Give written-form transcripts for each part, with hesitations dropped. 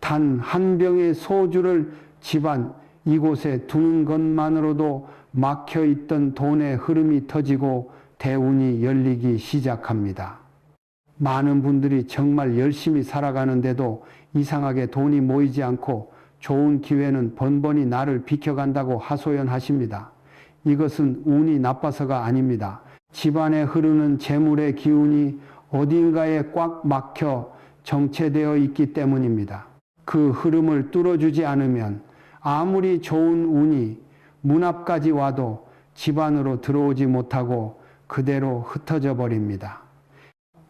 단 한 병의 소주를 집안 이곳에 두는 것만으로도 막혀있던 돈의 흐름이 터지고 대운이 열리기 시작합니다. 많은 분들이 정말 열심히 살아가는데도 이상하게 돈이 모이지 않고 좋은 기회는 번번이 나를 비켜간다고 하소연하십니다. 이것은 운이 나빠서가 아닙니다. 집안에 흐르는 재물의 기운이 어딘가에 꽉 막혀 정체되어 있기 때문입니다. 그 흐름을 뚫어주지 않으면 아무리 좋은 운이 문 앞까지 와도 집안으로 들어오지 못하고 그대로 흩어져 버립니다.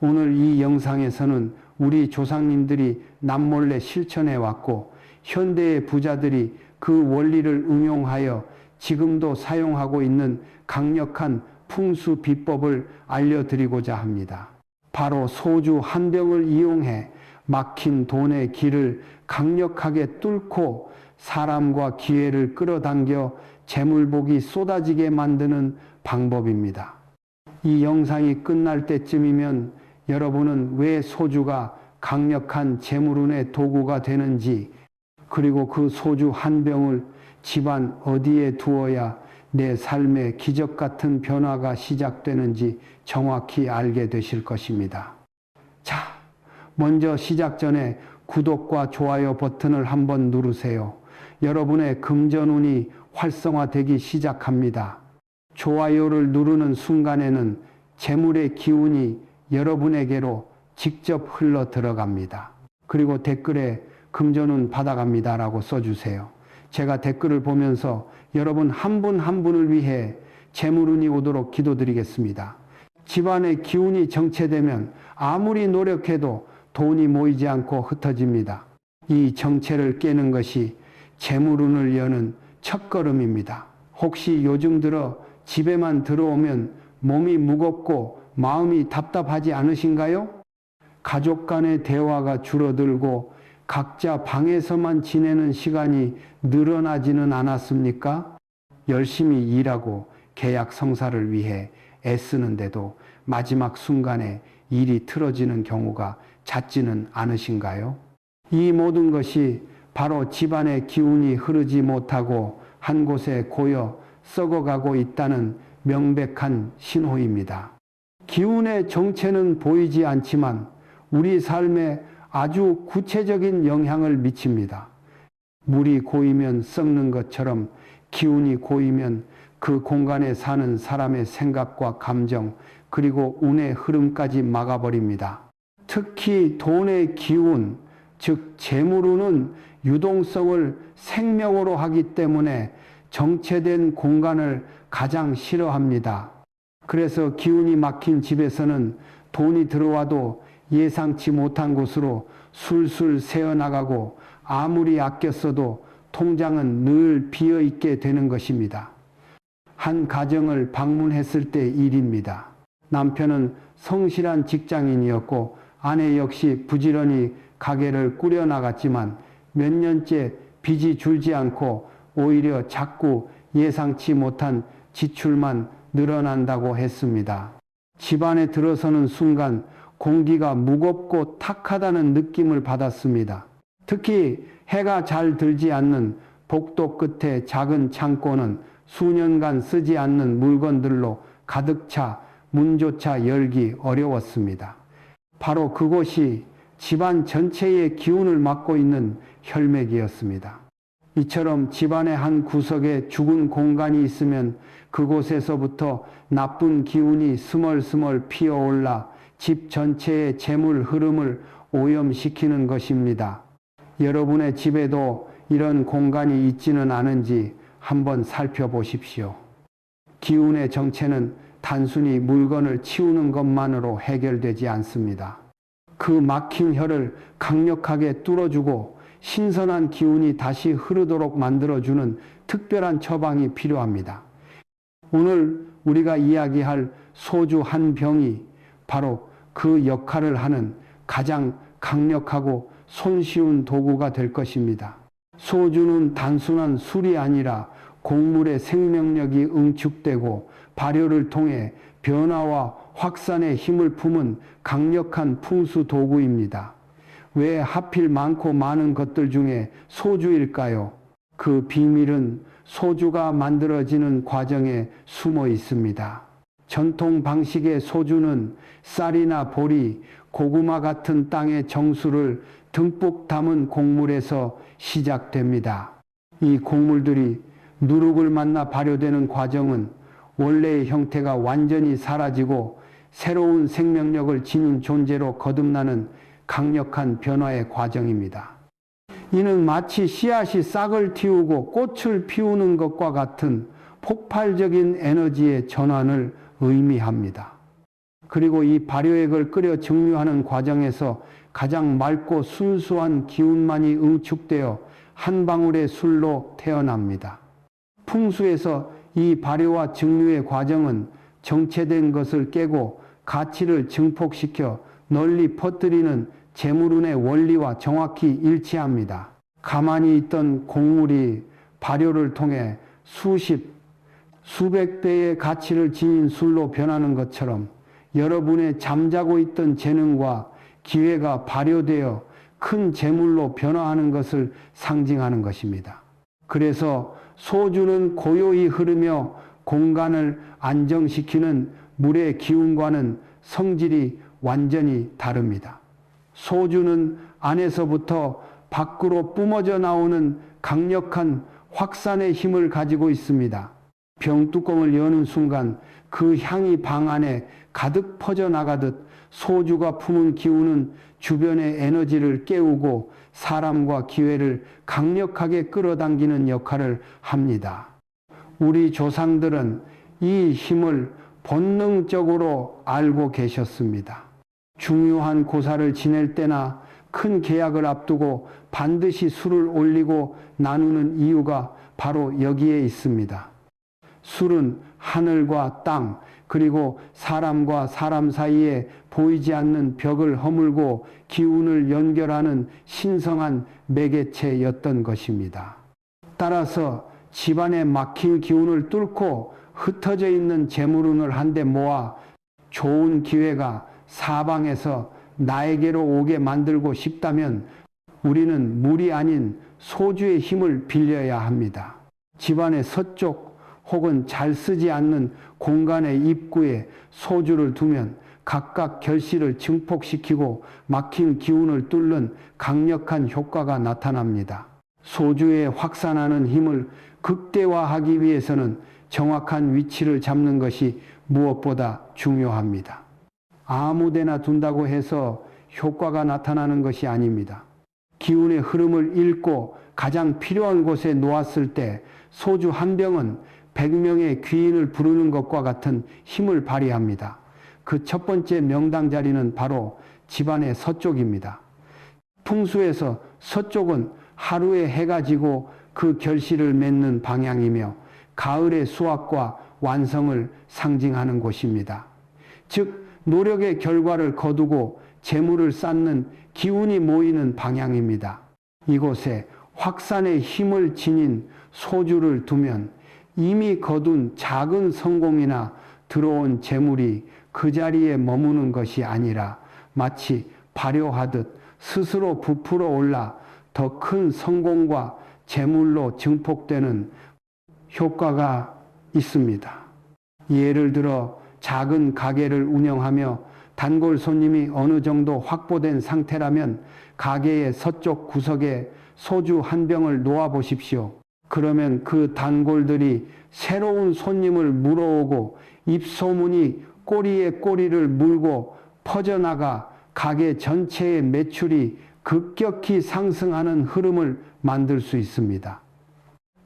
오늘 이 영상에서는 우리 조상님들이 남몰래 실천해 왔고 현대의 부자들이 그 원리를 응용하여 지금도 사용하고 있는 강력한 풍수 비법을 알려드리고자 합니다. 바로 소주 한 병을 이용해 막힌 돈의 길을 강력하게 뚫고 사람과 기회를 끌어당겨 재물복이 쏟아지게 만드는 방법입니다. 이 영상이 끝날 때쯤이면 여러분은 왜 소주가 강력한 재물운의 도구가 되는지, 그리고 그 소주 한 병을 집안 어디에 두어야 내 삶의 기적 같은 변화가 시작되는지 정확히 알게 되실 것입니다. 자, 먼저 시작 전에 구독과 좋아요 버튼을 한번 누르세요. 여러분의 금전운이 활성화되기 시작합니다. 좋아요를 누르는 순간에는 재물의 기운이 여러분에게로 직접 흘러 들어갑니다. 그리고 댓글에 금전운 받아갑니다라고 써주세요. 제가 댓글을 보면서 여러분 한 분 한 분을 위해 재물운이 오도록 기도드리겠습니다. 집안의 기운이 정체되면 아무리 노력해도 돈이 모이지 않고 흩어집니다. 이 정체를 깨는 것이 재물운을 여는 첫걸음입니다. 혹시 요즘 들어 집에만 들어오면 몸이 무겁고 마음이 답답하지 않으신가요? 가족 간의 대화가 줄어들고 각자 방에서만 지내는 시간이 늘어나지는 않았습니까? 열심히 일하고 계약 성사를 위해 애쓰는데도 마지막 순간에 일이 틀어지는 경우가 잦지는 않으신가요? 이 모든 것이 바로 집안의 기운이 흐르지 못하고 한 곳에 고여 썩어가고 있다는 명백한 신호입니다. 기운의 정체는 보이지 않지만 우리 삶에 아주 구체적인 영향을 미칩니다. 물이 고이면 썩는 것처럼 기운이 고이면 그 공간에 사는 사람의 생각과 감정 그리고 운의 흐름까지 막아버립니다. 특히 돈의 기운, 즉 재물운은 유동성을 생명으로 하기 때문에 정체된 공간을 가장 싫어합니다. 그래서 기운이 막힌 집에서는 돈이 들어와도 예상치 못한 곳으로 술술 새어나가고 아무리 아껴 써도 통장은 늘 비어있게 되는 것입니다. 한 가정을 방문했을 때 일입니다. 남편은 성실한 직장인이었고 아내 역시 부지런히 가게를 꾸려나갔지만 몇 년째 빚이 줄지 않고 오히려 자꾸 예상치 못한 지출만 늘어난다고 했습니다. 집안에 들어서는 순간 공기가 무겁고 탁하다는 느낌을 받았습니다. 특히 해가 잘 들지 않는 복도 끝에 작은 창고는 수년간 쓰지 않는 물건들로 가득 차 문조차 열기 어려웠습니다. 바로 그곳이 집안 전체의 기운을 맡고 있는 혈맥이었습니다. 이처럼 집안의 한 구석에 죽은 공간이 있으면 그곳에서부터 나쁜 기운이 스멀스멀 피어올라 집 전체의 재물 흐름을 오염시키는 것입니다. 여러분의 집에도 이런 공간이 있지는 않은지 한번 살펴보십시오. 기운의 정체는 단순히 물건을 치우는 것만으로 해결되지 않습니다. 그 막힌 혈을 강력하게 뚫어주고 신선한 기운이 다시 흐르도록 만들어주는 특별한 처방이 필요합니다. 오늘 우리가 이야기할 소주 한 병이 바로 그 역할을 하는 가장 강력하고 손쉬운 도구가 될 것입니다. 소주는 단순한 술이 아니라 곡물의 생명력이 응축되고 발효를 통해 변화와 확산의 힘을 품은 강력한 풍수 도구입니다. 왜 하필 많고 많은 것들 중에 소주일까요? 그 비밀은 소주가 만들어지는 과정에 숨어 있습니다. 전통 방식의 소주는 쌀이나 보리, 고구마 같은 땅의 정수를 듬뿍 담은 곡물에서 시작됩니다. 이 곡물들이 누룩을 만나 발효되는 과정은 원래의 형태가 완전히 사라지고 새로운 생명력을 지닌 존재로 거듭나는 강력한 변화의 과정입니다. 이는 마치 씨앗이 싹을 틔우고 꽃을 피우는 것과 같은 폭발적인 에너지의 전환을 의미합니다. 그리고 이 발효액을 끓여 증류하는 과정에서 가장 맑고 순수한 기운만이 응축되어 한 방울의 술로 태어납니다. 풍수에서 이 발효와 증류의 과정은 정체된 것을 깨고 가치를 증폭시켜 널리 퍼뜨리는 재물운의 원리와 정확히 일치합니다. 가만히 있던 곡물이 발효를 통해 수백 배의 가치를 지닌 술로 변하는 것처럼 여러분의 잠자고 있던 재능과 기회가 발효되어 큰 재물로 변화하는 것을 상징하는 것입니다. 그래서 소주는 고요히 흐르며 공간을 안정시키는 물의 기운과는 성질이 완전히 다릅니다. 소주는 안에서부터 밖으로 뿜어져 나오는 강력한 확산의 힘을 가지고 있습니다. 병뚜껑을 여는 순간 그 향이 방 안에 가득 퍼져나가듯 소주가 품은 기운은 주변의 에너지를 깨우고 사람과 기회를 강력하게 끌어당기는 역할을 합니다. 우리 조상들은 이 힘을 본능적으로 알고 계셨습니다. 중요한 고사를 지낼 때나 큰 계약을 앞두고 반드시 술을 올리고 나누는 이유가 바로 여기에 있습니다. 술은 하늘과 땅, 그리고 사람과 사람 사이에 보이지 않는 벽을 허물고 기운을 연결하는 신성한 매개체였던 것입니다. 따라서 집안에 막힌 기운을 뚫고 흩어져 있는 재물운을 한데 모아 좋은 기회가 사방에서 나에게로 오게 만들고 싶다면 우리는 물이 아닌 소주의 힘을 빌려야 합니다. 집안의 서쪽 혹은 잘 쓰지 않는 공간의 입구에 소주를 두면 각각 결실을 증폭시키고 막힌 기운을 뚫는 강력한 효과가 나타납니다. 소주의 확산하는 힘을 극대화하기 위해서는 정확한 위치를 잡는 것이 무엇보다 중요합니다. 아무데나 둔다고 해서 효과가 나타나는 것이 아닙니다. 기운의 흐름을 읽고 가장 필요한 곳에 놓았을 때 소주 한 병은 100명의 귀인을 부르는 것과 같은 힘을 발휘합니다. 그 첫 번째 명당 자리는 바로 집안의 서쪽입니다. 풍수에서 서쪽은 하루에 해가 지고 그 결실을 맺는 방향이며 가을의 수확과 완성을 상징하는 곳입니다. 즉 노력의 결과를 거두고 재물을 쌓는 기운이 모이는 방향입니다. 이곳에 확산의 힘을 지닌 소주를 두면 이미 거둔 작은 성공이나 들어온 재물이 그 자리에 머무는 것이 아니라 마치 발효하듯 스스로 부풀어 올라 더 큰 성공과 재물로 증폭되는 효과가 있습니다. 예를 들어 작은 가게를 운영하며 단골 손님이 어느 정도 확보된 상태라면 가게의 서쪽 구석에 소주 한 병을 놓아 보십시오. 그러면 그 단골들이 새로운 손님을 물어오고 입소문이 꼬리에 꼬리를 물고 퍼져나가 가게 전체의 매출이 급격히 상승하는 흐름을 만들 수 있습니다.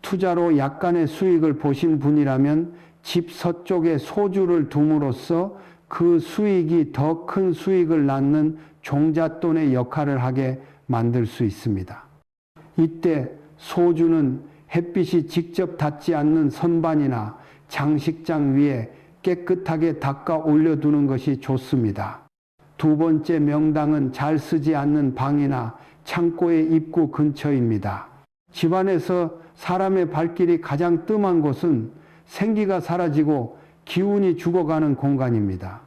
투자로 약간의 수익을 보신 분이라면 집 서쪽에 소주를 둠으로써 그 수익이 더 큰 수익을 낳는 종잣돈의 역할을 하게 만들 수 있습니다. 이때 소주는 햇빛이 직접 닿지 않는 선반이나 장식장 위에 깨끗하게 닦아 올려두는 것이 좋습니다. 두 번째 명당은 잘 쓰지 않는 방이나 창고의 입구 근처입니다. 집안에서 사람의 발길이 가장 뜸한 곳은 생기가 사라지고 기운이 죽어가는 공간입니다.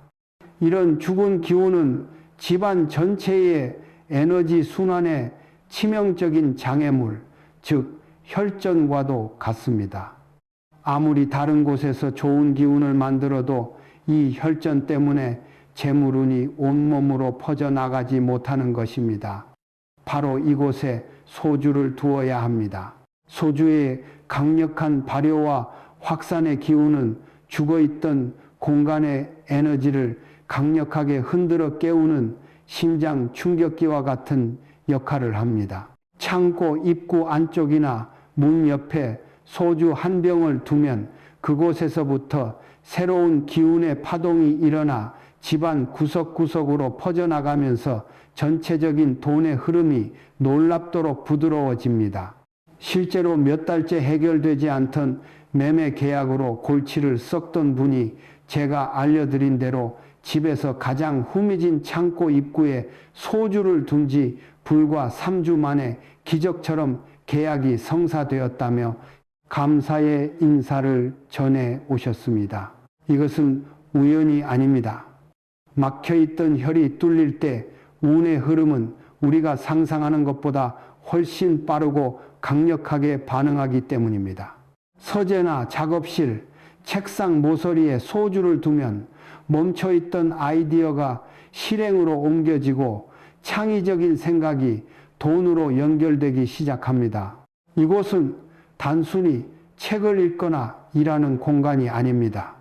이런 죽은 기운은 집안 전체에 에너지 순환의 치명적인 장애물, 즉 혈전과도 같습니다. 아무리 다른 곳에서 좋은 기운을 만들어도 이 혈전 때문에 재물운이 온몸으로 퍼져나가지 못하는 것입니다. 바로 이곳에 소주를 두어야 합니다. 소주의 강력한 발효와 확산의 기운은 죽어있던 공간의 에너지를 강력하게 흔들어 깨우는 심장 충격기와 같은 역할을 합니다. 창고 입구 안쪽이나 문 옆에 소주 한 병을 두면 그곳에서부터 새로운 기운의 파동이 일어나 집안 구석구석으로 퍼져나가면서 전체적인 돈의 흐름이 놀랍도록 부드러워집니다. 실제로 몇 달째 해결되지 않던 매매 계약으로 골치를 썩던 분이 제가 알려드린 대로 집에서 가장 후미진 창고 입구에 소주를 둔 지 불과 3주 만에 기적처럼 계약이 성사되었다며 감사의 인사를 전해 오셨습니다. 이것은 우연이 아닙니다. 막혀있던 혈이 뚫릴 때 운의 흐름은 우리가 상상하는 것보다 훨씬 빠르고 강력하게 반응하기 때문입니다. 서재나 작업실, 책상 모서리에 소주를 두면 멈춰있던 아이디어가 실행으로 옮겨지고 창의적인 생각이 돈으로 연결되기 시작합니다. 이곳은 단순히 책을 읽거나 일하는 공간이 아닙니다.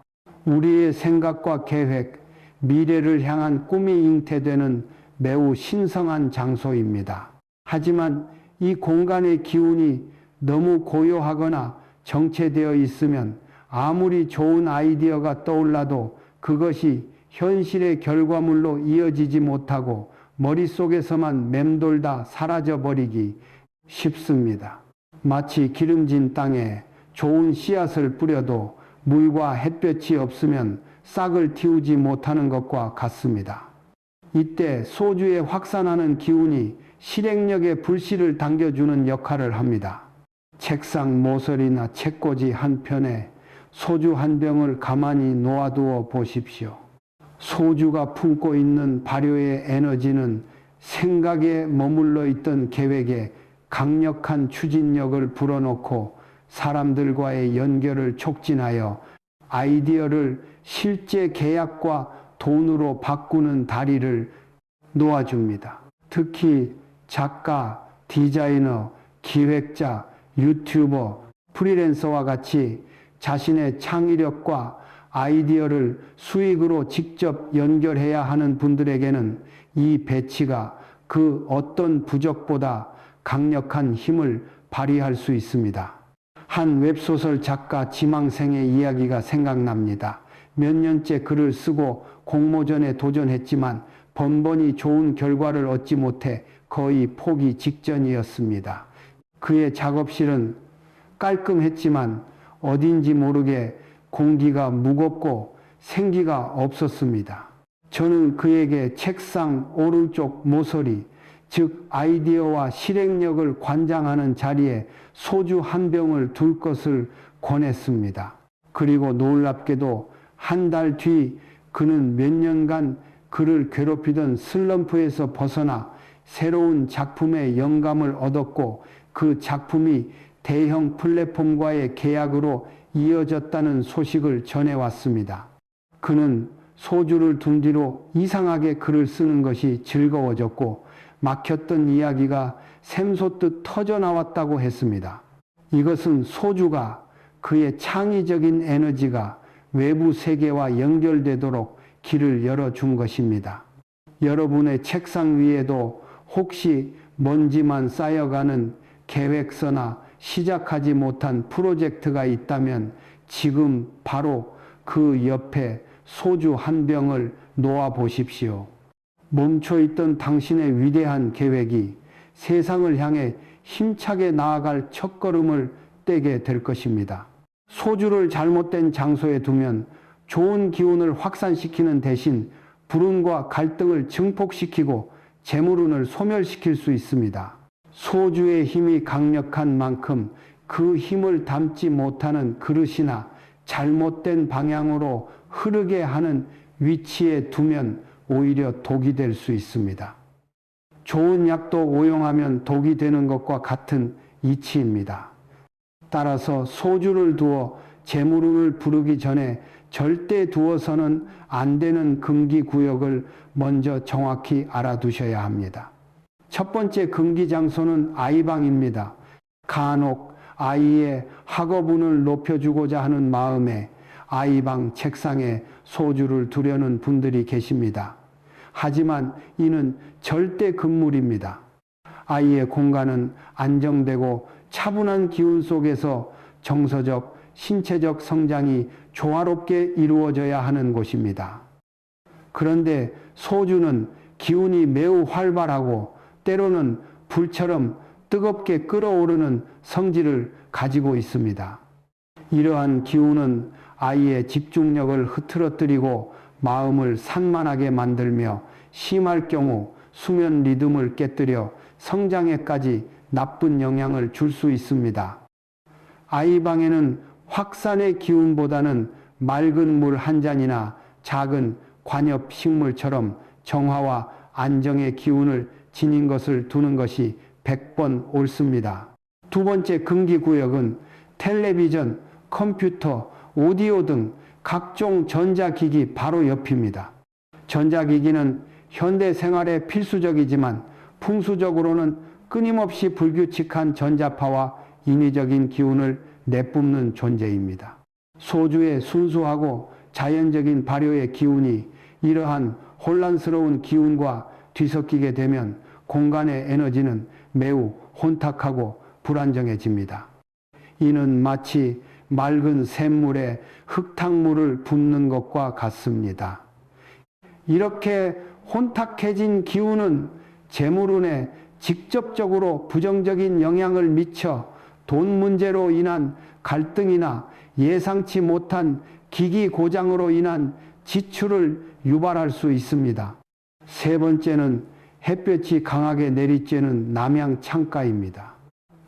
우리의 생각과 계획, 미래를 향한 꿈이 잉태되는 매우 신성한 장소입니다. 하지만 이 공간의 기운이 너무 고요하거나 정체되어 있으면 아무리 좋은 아이디어가 떠올라도 그것이 현실의 결과물로 이어지지 못하고 머릿속에서만 맴돌다 사라져버리기 쉽습니다. 마치 기름진 땅에 좋은 씨앗을 뿌려도 물과 햇볕이 없으면 싹을 틔우지 못하는 것과 같습니다. 이때 소주에 확산하는 기운이 실행력에 불씨를 당겨주는 역할을 합니다. 책상 모서리나 책꽂이 한편에 소주 한 병을 가만히 놓아두어 보십시오. 소주가 품고 있는 발효의 에너지는 생각에 머물러 있던 계획에 강력한 추진력을 불어넣고 사람들과의 연결을 촉진하여 아이디어를 실제 계약과 돈으로 바꾸는 다리를 놓아줍니다. 특히 작가, 디자이너, 기획자, 유튜버, 프리랜서와 같이 자신의 창의력과 아이디어를 수익으로 직접 연결해야 하는 분들에게는 이 배치가 그 어떤 부적보다 강력한 힘을 발휘할 수 있습니다. 한 웹소설 작가 지망생의 이야기가 생각납니다. 몇 년째 글을 쓰고 공모전에 도전했지만 번번이 좋은 결과를 얻지 못해 거의 포기 직전이었습니다. 그의 작업실은 깔끔했지만 어딘지 모르게 공기가 무겁고 생기가 없었습니다. 저는 그에게 책상 오른쪽 모서리, 즉 아이디어와 실행력을 관장하는 자리에 소주 한 병을 둘 것을 권했습니다. 그리고 놀랍게도 한 달 뒤 그는 몇 년간 그를 괴롭히던 슬럼프에서 벗어나 새로운 작품의 영감을 얻었고 그 작품이 대형 플랫폼과의 계약으로 이어졌다는 소식을 전해왔습니다. 그는 소주를 둔 뒤로 이상하게 글을 쓰는 것이 즐거워졌고 막혔던 이야기가 샘솟듯 터져나왔다고 했습니다. 이것은 소주가 그의 창의적인 에너지가 외부 세계와 연결되도록 길을 열어준 것입니다. 여러분의 책상 위에도 혹시 먼지만 쌓여가는 계획서나 시작하지 못한 프로젝트가 있다면 지금 바로 그 옆에 소주 한 병을 놓아 보십시오. 멈춰있던 당신의 위대한 계획이 세상을 향해 힘차게 나아갈 첫걸음을 떼게 될 것입니다. 소주를 잘못된 장소에 두면 좋은 기운을 확산시키는 대신 불운과 갈등을 증폭시키고 재물운을 소멸시킬 수 있습니다. 소주의 힘이 강력한 만큼 그 힘을 담지 못하는 그릇이나 잘못된 방향으로 흐르게 하는 위치에 두면 오히려 독이 될 수 있습니다. 좋은 약도 오용하면 독이 되는 것과 같은 이치입니다. 따라서 소주를 두어 재물운을 부르기 전에 절대 두어서는 안 되는 금기구역을 먼저 정확히 알아두셔야 합니다. 첫 번째 금기장소는 아이방입니다. 간혹 아이의 학업운을 높여주고자 하는 마음에 아이방 책상에 소주를 두려는 분들이 계십니다. 하지만 이는 절대 금물입니다. 아이의 공간은 안정되고 차분한 기운 속에서 정서적, 신체적 성장이 조화롭게 이루어져야 하는 곳입니다. 그런데 소주는 기운이 매우 활발하고 때로는 불처럼 뜨겁게 끓어오르는 성질을 가지고 있습니다. 이러한 기운은 아이의 집중력을 흐트러뜨리고 마음을 산만하게 만들며 심할 경우 수면 리듬을 깨뜨려 성장에까지 나쁜 영향을 줄 수 있습니다. 아이방에는 확산의 기운보다는 맑은 물 한 잔이나 작은 관엽 식물처럼 정화와 안정의 기운을 지닌 것을 두는 것이 100번 옳습니다. 두 번째 금기구역은 텔레비전, 컴퓨터, 오디오 등 각종 전자기기 바로 옆입니다. 전자기기는 현대 생활에 필수적이지만 풍수적으로는 끊임없이 불규칙한 전자파와 인위적인 기운을 내뿜는 존재입니다. 소주의 순수하고 자연적인 발효의 기운이 이러한 혼란스러운 기운과 뒤섞이게 되면 공간의 에너지는 매우 혼탁하고 불안정해집니다. 이는 마치 맑은 샘물에 흙탕물을 붓는 것과 같습니다. 이렇게 혼탁해진 기운은 재물운에 직접적으로 부정적인 영향을 미쳐 돈 문제로 인한 갈등이나 예상치 못한 기기 고장으로 인한 지출을 유발할 수 있습니다. 세 번째는 햇볕이 강하게 내리쬐는 남양 창가입니다.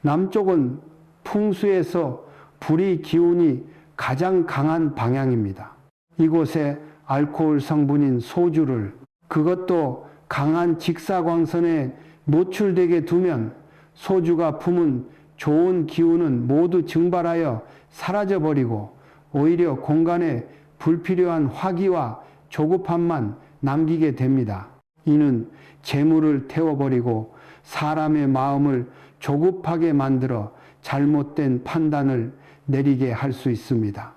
남쪽은 풍수에서 불의 기운이 가장 강한 방향입니다. 이곳에 알코올 성분인 소주를, 그것도 강한 직사광선에 노출되게 두면 소주가 품은 좋은 기운은 모두 증발하여 사라져버리고 오히려 공간에 불필요한 화기와 조급함만 남기게 됩니다. 이는 재물을 태워버리고 사람의 마음을 조급하게 만들어 잘못된 판단을 내리게 할 수 있습니다.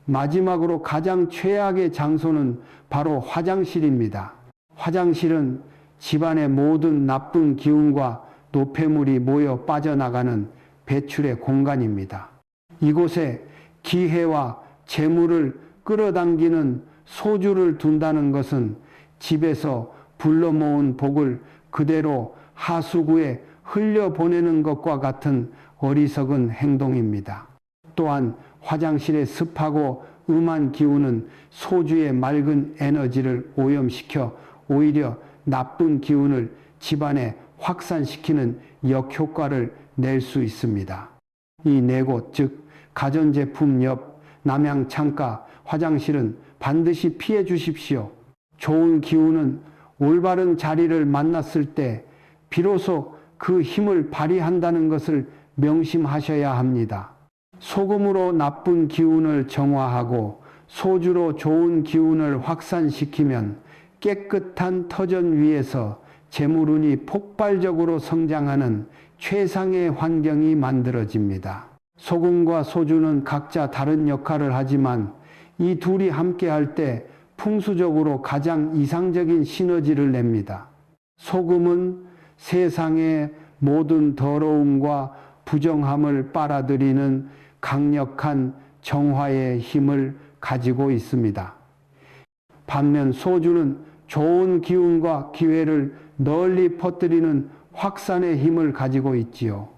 마지막으로 가장 최악의 장소는 바로 화장실입니다. 화장실은 집안의 모든 나쁜 기운과 노폐물이 모여 빠져나가는 배출의 공간입니다. 이곳에 기회와 재물을 끌어당기는 소주를 둔다는 것은 집에서 불러 모은 복을 그대로 하수구에 흘려보내는 것과 같은 어리석은 행동입니다. 또한 화장실의 습하고 음한 기운은 소주의 맑은 에너지를 오염시켜 오히려 나쁜 기운을 집안에 확산시키는 역효과를 낼 수 있습니다. 이 네 곳, 즉 가전제품 옆, 남양 창가, 화장실은 반드시 피해 주십시오. 좋은 기운은 올바른 자리를 만났을 때 비로소 그 힘을 발휘한다는 것을 명심하셔야 합니다. 소금으로 나쁜 기운을 정화하고 소주로 좋은 기운을 확산시키면 깨끗한 터전 위에서 재물운이 폭발적으로 성장하는 최상의 환경이 만들어집니다. 소금과 소주는 각자 다른 역할을 하지만 이 둘이 함께할 때 풍수적으로 가장 이상적인 시너지를 냅니다. 소금은 세상의 모든 더러움과 부정함을 빨아들이는 강력한 정화의 힘을 가지고 있습니다. 반면 소주는 좋은 기운과 기회를 널리 퍼뜨리는 확산의 힘을 가지고 있지요.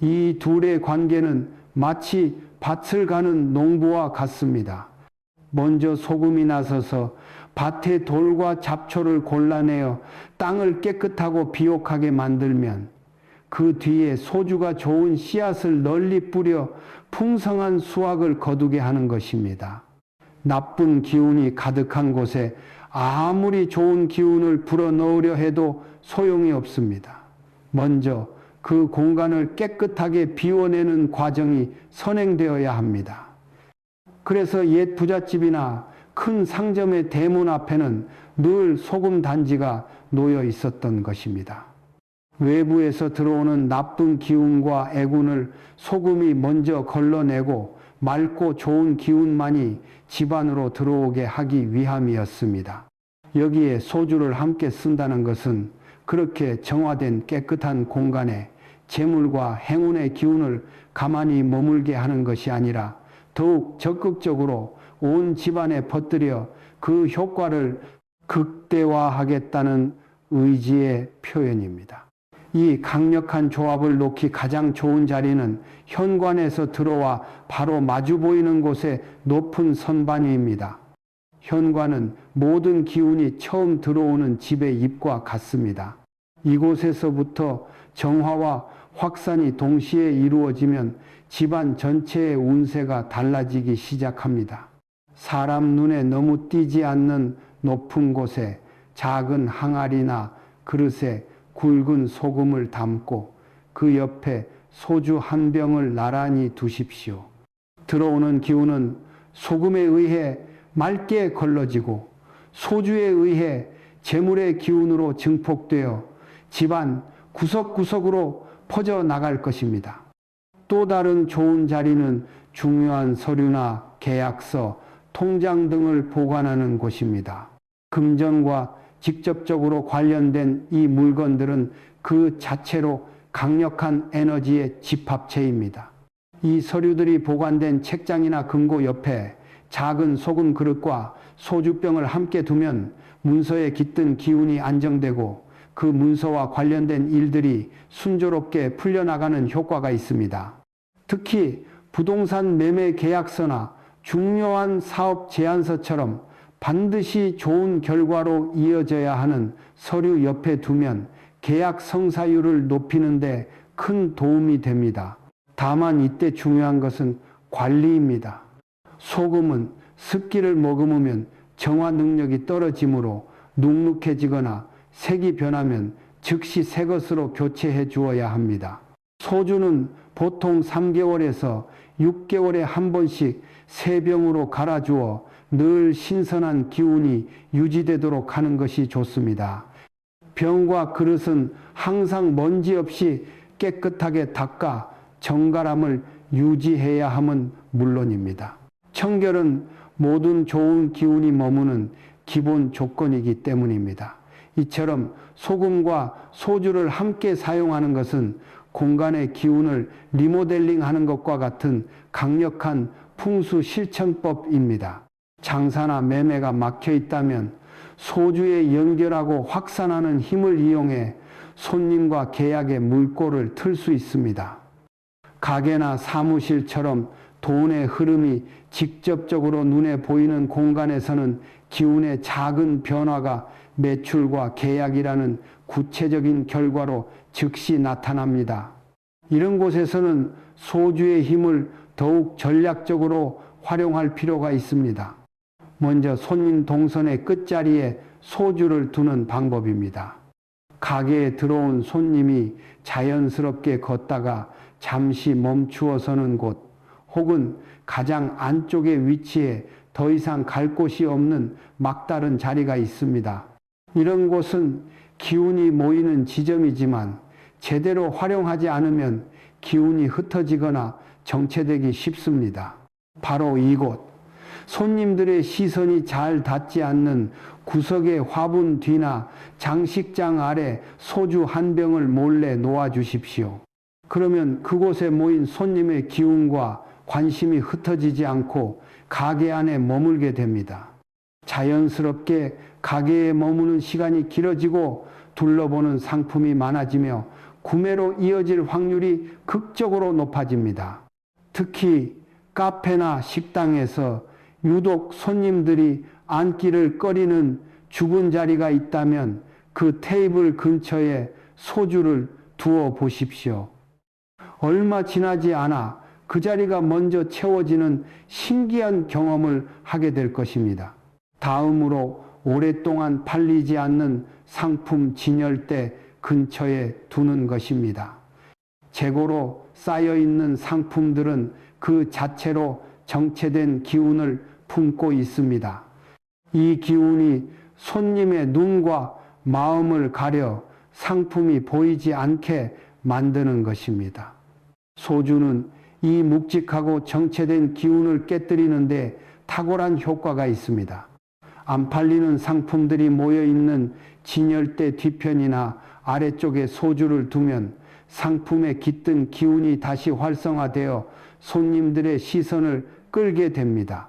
이 둘의 관계는 마치 밭을 가는 농부와 같습니다. 먼저 소금이 나서서 밭의 돌과 잡초를 골라내어 땅을 깨끗하고 비옥하게 만들면 그 뒤에 소주가 좋은 씨앗을 널리 뿌려 풍성한 수확을 거두게 하는 것입니다. 나쁜 기운이 가득한 곳에 아무리 좋은 기운을 불어넣으려 해도 소용이 없습니다. 먼저 그 공간을 깨끗하게 비워내는 과정이 선행되어야 합니다. 그래서 옛 부잣집이나 큰 상점의 대문 앞에는 늘 소금 단지가 놓여 있었던 것입니다. 외부에서 들어오는 나쁜 기운과 애군을 소금이 먼저 걸러내고 맑고 좋은 기운만이 집 안으로 들어오게 하기 위함이었습니다. 여기에 소주를 함께 쓴다는 것은 그렇게 정화된 깨끗한 공간에 재물과 행운의 기운을 가만히 머물게 하는 것이 아니라 더욱 적극적으로 온 집안에 퍼뜨려 그 효과를 극대화하겠다는 의지의 표현입니다. 이 강력한 조합을 놓기 가장 좋은 자리는 현관에서 들어와 바로 마주 보이는 곳의 높은 선반 위입니다. 현관은 모든 기운이 처음 들어오는 집의 입과 같습니다. 이곳에서부터 정화와 확산이 동시에 이루어지면 집안 전체의 운세가 달라지기 시작합니다. 사람 눈에 너무 띄지 않는 높은 곳에 작은 항아리나 그릇에 굵은 소금을 담고 그 옆에 소주 한 병을 나란히 두십시오. 들어오는 기운은 소금에 의해 맑게 걸러지고 소주에 의해 재물의 기운으로 증폭되어 집안 구석구석으로 퍼져나갈 것입니다. 또 다른 좋은 자리는 중요한 서류나 계약서, 통장 등을 보관하는 곳입니다. 금전과 직접적으로 관련된 이 물건들은 그 자체로 강력한 에너지의 집합체입니다. 이 서류들이 보관된 책장이나 금고 옆에 작은 소금 그릇과 소주병을 함께 두면 문서에 깃든 기운이 안정되고 그 문서와 관련된 일들이 순조롭게 풀려나가는 효과가 있습니다. 특히 부동산 매매 계약서나 중요한 사업 제안서처럼 반드시 좋은 결과로 이어져야 하는 서류 옆에 두면 계약 성사율을 높이는 데 큰 도움이 됩니다. 다만 이때 중요한 것은 관리입니다. 소금은 습기를 머금으면 정화 능력이 떨어지므로 눅눅해지거나 색이 변하면 즉시 새 것으로 교체해 주어야 합니다. 소주는 보통 3개월에서 6개월에 한 번씩 새 병으로 갈아주어 늘 신선한 기운이 유지되도록 하는 것이 좋습니다. 병과 그릇은 항상 먼지 없이 깨끗하게 닦아 정갈함을 유지해야 함은 물론입니다. 청결은 모든 좋은 기운이 머무는 기본 조건이기 때문입니다. 이처럼 소금과 소주를 함께 사용하는 것은 공간의 기운을 리모델링하는 것과 같은 강력한 풍수 실천법입니다. 장사나 매매가 막혀 있다면 소주에 연결하고 확산하는 힘을 이용해 손님과 계약의 물꼬를 틀 수 있습니다. 가게나 사무실처럼 돈의 흐름이 직접적으로 눈에 보이는 공간에서는 기운의 작은 변화가 매출과 계약이라는 구체적인 결과로 즉시 나타납니다. 이런 곳에서는 소주의 힘을 더욱 전략적으로 활용할 필요가 있습니다. 먼저 손님 동선의 끝자리에 소주를 두는 방법입니다. 가게에 들어온 손님이 자연스럽게 걷다가 잠시 멈추어 서는 곳 혹은 가장 안쪽에 위치해 더 이상 갈 곳이 없는 막다른 자리가 있습니다. 이런 곳은 기운이 모이는 지점이지만 제대로 활용하지 않으면 기운이 흩어지거나 정체되기 쉽습니다. 바로 이곳, 손님들의 시선이 잘 닿지 않는 구석의 화분 뒤나 장식장 아래 소주 한 병을 몰래 놓아 주십시오. 그러면 그곳에 모인 손님의 기운과 관심이 흩어지지 않고 가게 안에 머물게 됩니다. 자연스럽게 가게에 머무는 시간이 길어지고 둘러보는 상품이 많아지며 구매로 이어질 확률이 극적으로 높아집니다. 특히 카페나 식당에서 유독 손님들이 앉기를 꺼리는 죽은 자리가 있다면 그 테이블 근처에 소주를 두어 보십시오. 얼마 지나지 않아 그 자리가 먼저 채워지는 신기한 경험을 하게 될 것입니다. 다음으로 오랫동안 팔리지 않는 상품 진열대 근처에 두는 것입니다. 재고로 쌓여있는 상품들은 그 자체로 정체된 기운을 품고 있습니다. 이 기운이 손님의 눈과 마음을 가려 상품이 보이지 않게 만드는 것입니다. 소주는 이 묵직하고 정체된 기운을 깨뜨리는데 탁월한 효과가 있습니다. 안 팔리는 상품들이 모여있는 진열대 뒤편이나 아래쪽에 소주를 두면 상품에 깃든 기운이 다시 활성화되어 손님들의 시선을 끌게 됩니다.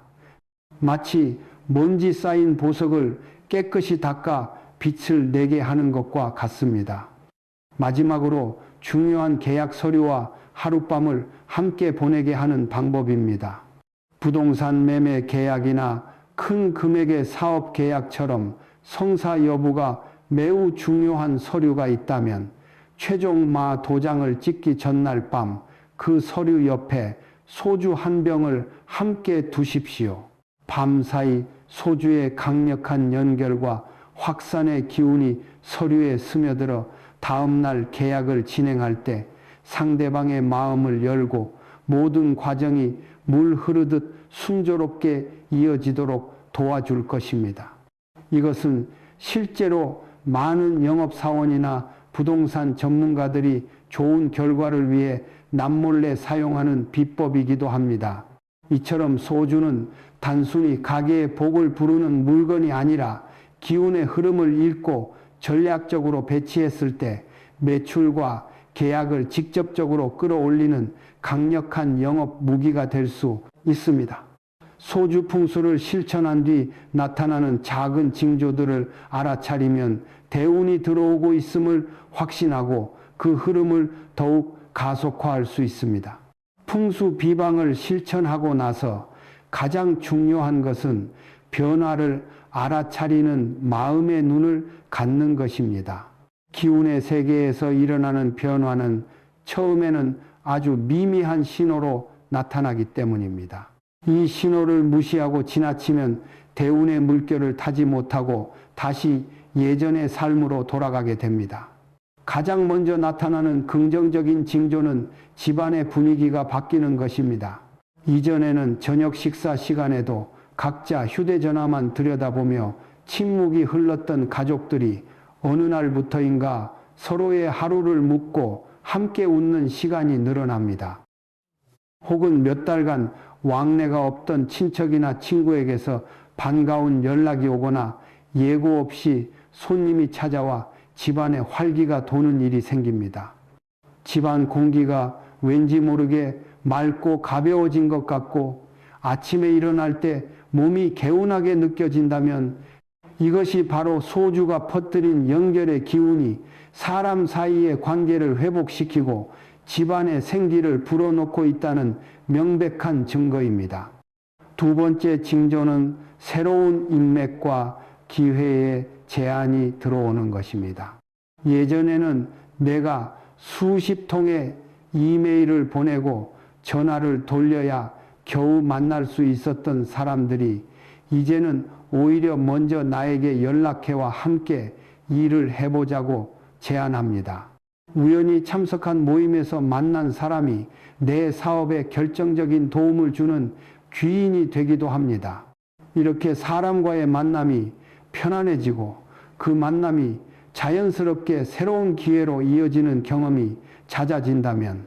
마치 먼지 쌓인 보석을 깨끗이 닦아 빛을 내게 하는 것과 같습니다. 마지막으로 중요한 계약 서류와 하룻밤을 함께 보내게 하는 방법입니다. 부동산 매매 계약이나 큰 금액의 사업 계약처럼 성사 여부가 매우 중요한 서류가 있다면 최종마 도장을 찍기 전날 밤 그 서류 옆에 소주 한 병을 함께 두십시오. 밤사이 소주의 강력한 연결과 확산의 기운이 서류에 스며들어 다음날 계약을 진행할 때 상대방의 마음을 열고 모든 과정이 물 흐르듯 순조롭게 이어지도록 도와줄 것입니다. 이것은 실제로 많은 영업사원이나 부동산 전문가들이 좋은 결과를 위해 남몰래 사용하는 비법이기도 합니다. 이처럼 소주는 단순히 가게의 복을 부르는 물건이 아니라 기운의 흐름을 읽고 전략적으로 배치했을 때 매출과 계약을 직접적으로 끌어올리는 강력한 영업 무기가 될 수 있습니다. 소주 풍수를 실천한 뒤 나타나는 작은 징조들을 알아차리면 대운이 들어오고 있음을 확신하고 그 흐름을 더욱 가속화할 수 있습니다. 풍수 비방을 실천하고 나서 가장 중요한 것은 변화를 알아차리는 마음의 눈을 갖는 것입니다. 기운의 세계에서 일어나는 변화는 처음에는 아주 미미한 신호로 나타나기 때문입니다. 이 신호를 무시하고 지나치면 대운의 물결을 타지 못하고 다시 예전의 삶으로 돌아가게 됩니다. 가장 먼저 나타나는 긍정적인 징조는 집안의 분위기가 바뀌는 것입니다. 이전에는 저녁 식사 시간에도 각자 휴대전화만 들여다보며 침묵이 흘렀던 가족들이 어느 날부터인가 서로의 하루를 묻고 함께 웃는 시간이 늘어납니다. 혹은 몇 달간 왕래가 없던 친척이나 친구에게서 반가운 연락이 오거나 예고 없이 손님이 찾아와 집안에 활기가 도는 일이 생깁니다. 집안 공기가 왠지 모르게 맑고 가벼워진 것 같고 아침에 일어날 때 몸이 개운하게 느껴진다면 이것이 바로 소주가 퍼뜨린 연결의 기운이 사람 사이의 관계를 회복시키고 집안의 생기를 불어넣고 있다는 명백한 증거입니다. 두 번째 징조는 새로운 인맥과 기회의 제안이 들어오는 것입니다. 예전에는 내가 수십 통의 이메일을 보내고 전화를 돌려야 겨우 만날 수 있었던 사람들이 이제는 오히려 먼저 나에게 연락해와 함께 일을 해보자고 제안합니다. 우연히 참석한 모임에서 만난 사람이 내 사업에 결정적인 도움을 주는 귀인이 되기도 합니다. 이렇게 사람과의 만남이 편안해지고 그 만남이 자연스럽게 새로운 기회로 이어지는 경험이 잦아진다면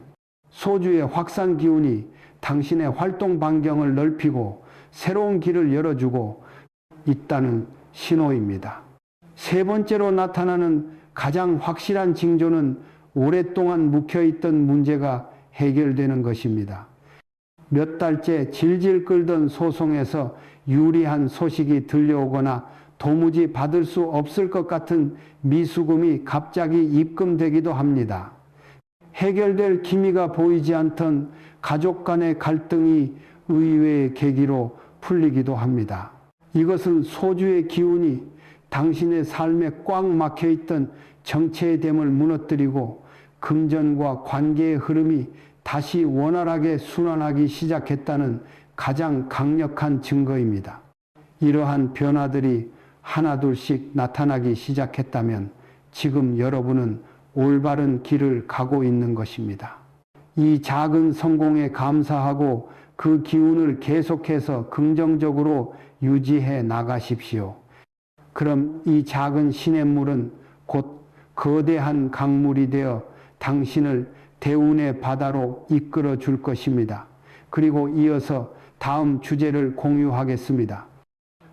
소주의 확산 기운이 당신의 활동 반경을 넓히고 새로운 길을 열어주고 있다는 신호입니다. 세 번째로 나타나는 가장 확실한 징조는 오랫동안 묵혀있던 문제가 해결되는 것입니다. 몇 달째 질질 끌던 소송에서 유리한 소식이 들려오거나 도무지 받을 수 없을 것 같은 미수금이 갑자기 입금되기도 합니다. 해결될 기미가 보이지 않던 가족 간의 갈등이 의외의 계기로 풀리기도 합니다. 이것은 소주의 기운이 당신의 삶에 꽉 막혀있던 정체의 댐을 무너뜨리고 금전과 관계의 흐름이 다시 원활하게 순환하기 시작했다는 가장 강력한 증거입니다. 이러한 변화들이 하나둘씩 나타나기 시작했다면 지금 여러분은 올바른 길을 가고 있는 것입니다. 이 작은 성공에 감사하고 그 기운을 계속해서 긍정적으로 유지해 나가십시오. 그럼 이 작은 시냇물은 곧 거대한 강물이 되어 당신을 대운의 바다로 이끌어 줄 것입니다. 그리고 이어서 다음 주제를 공유하겠습니다.